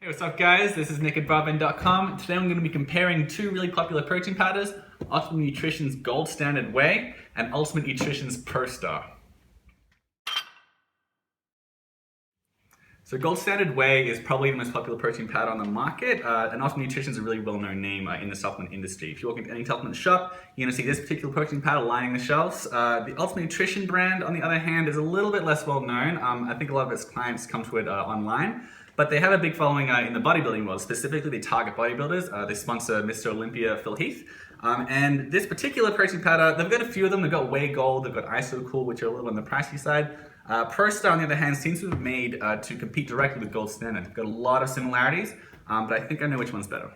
Hey, what's up guys? This is Nick at Barben.com. Today I'm going to be comparing two really popular protein powders, Optimum Nutrition's Gold Standard Whey and Ultimate Nutrition's Prostar. So Gold Standard Whey is probably the most popular protein powder on the market, and Optimum Nutrition is a really well-known name in the supplement industry. If you walk into any supplement shop, you're going to see this particular protein powder lining the shelves. The Optimum Nutrition brand, on the other hand, is a little bit less well-known. I think a lot of its clients come to it online. But they have a big following in the bodybuilding world. Specifically, they target bodybuilders. They sponsor Mr. Olympia Phil Heath. And this particular protein powder, they've got a few of them. They've got Whey Gold, they've got ISO Cool, which are a little on the pricey side. Prostar, on the other hand, seems to have made to compete directly with Gold Standard. They've got a lot of similarities, but I think I know which one's better.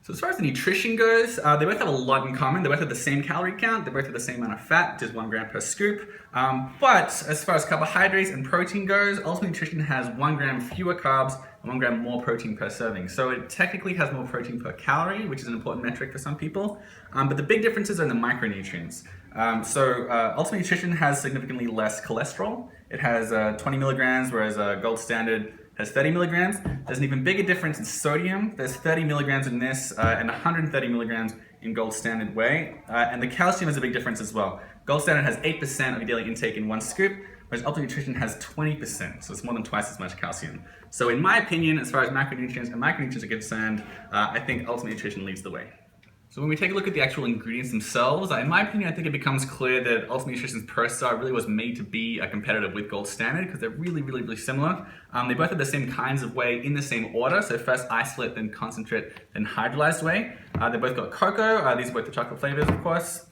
So as far as the nutrition goes, they both have a lot in common. They both have the same calorie count. They both have the same amount of fat, which is 1 gram per scoop. But as far as carbohydrates and protein goes, Ultimate Nutrition has 1 gram fewer carbs and 1 gram more protein per serving. So it technically has more protein per calorie, which is an important metric for some people. But the big differences are in the micronutrients. Ultimate Nutrition has significantly less cholesterol. It has 20 milligrams, whereas Gold Standard has 30 milligrams. There's an even bigger difference in sodium. There's 30 milligrams in this and 130 milligrams in Gold Standard Whey. And the calcium is a big difference as well. Gold Standard has 8% of your daily intake in 1 scoop, whereas Optimum Nutrition has 20%, so it's more than twice as much calcium. So in my opinion, as far as macronutrients and micronutrients are concerned, I think Ultimate Nutrition leads the way. So when we take a look at the actual ingredients themselves, in my opinion, I think it becomes clear that Ultimate Nutrition's Prostar really was made to be a competitor with Gold Standard because they're really similar. They both have the same kinds of whey in the same order. So first isolate, then concentrate, then hydrolyzed whey. They both got cocoa. These are both the chocolate flavors, of course.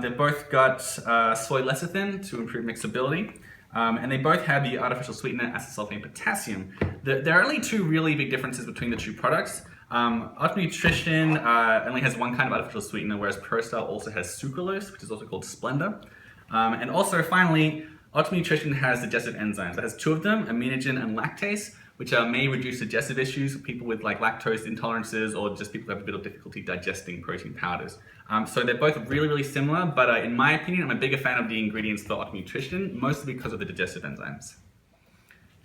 They've both got soy lecithin to improve mixability. And they both have the artificial sweetener acesulfame potassium. There are only two really big differences between the two products. Optimum Nutrition only has one kind of artificial sweetener, whereas Prostar also has sucralose, which is also called Splenda. And also, finally, Optimum Nutrition has digestive enzymes. It has 2 of them, aminogen and lactase, which may reduce digestive issues for people with like lactose intolerances or just people who have a bit of difficulty digesting protein powders. So they're both really similar, but in my opinion, I'm a bigger fan of the ingredients for Optimum Nutrition, mostly because of the digestive enzymes.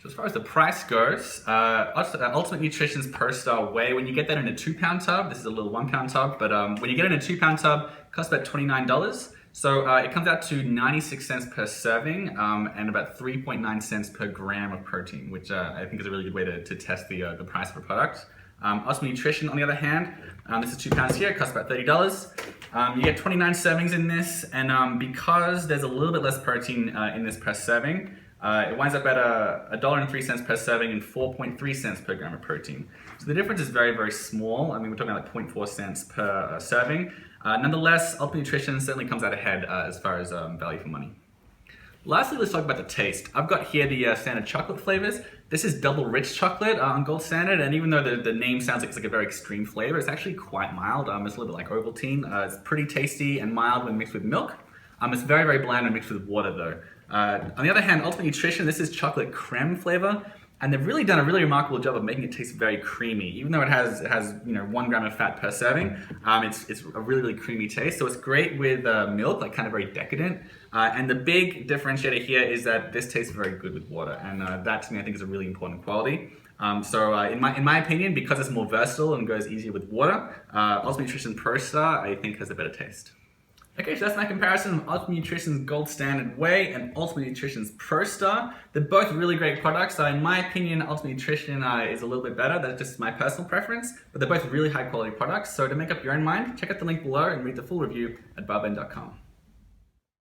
So as far as the price goes, Ultimate Nutrition's Prostar Whey, when you get that in a 2-pound tub, this is a little 1-pound tub, but when you get it in a 2-pound tub, it costs about $29. So it comes out to 96 cents per serving and about 3.9 cents per gram of protein, which I think is a really good way to test the price of a product. Optimum Nutrition, on the other hand, this is 2 pounds here, it costs about $30. You get 29 servings in this, and because there's a little bit less protein in this per serving, it winds up at $1.03 per serving and 4.3 cents per gram of protein. So the difference is very small. I mean, we're talking about like 0.4 cents per serving. Nonetheless, Optimum Nutrition certainly comes out ahead as far as value for money. Lastly, let's talk about the taste. I've got here the standard chocolate flavors. This is double rich chocolate on Gold Standard, and even though the name sounds like it's like a very extreme flavor, it's actually quite mild. It's a little bit like Ovaltine. It's pretty tasty and mild when mixed with milk. It's very bland when mixed with water though. On the other hand, Ultimate Nutrition, this is chocolate creme flavor, and they've really done a really remarkable job of making it taste very creamy. Even though it has 1 gram of fat per serving, it's a really creamy taste. So it's great with milk, like kind of very decadent. And the big differentiator here is that this tastes very good with water, and that to me I think is a really important quality. In my opinion, because it's more versatile and goes easier with water, Ultimate Nutrition Prostar I think has a better taste. Okay, so that's my comparison of Optimum Nutrition's Gold Standard Whey and Ultimate Nutrition's Prostar. They're both really great products. In my opinion, Ultimate Nutrition is a little bit better. That's just my personal preference, but they're both really high quality products. So to make up your own mind, check out the link below and read the full review at barben.com.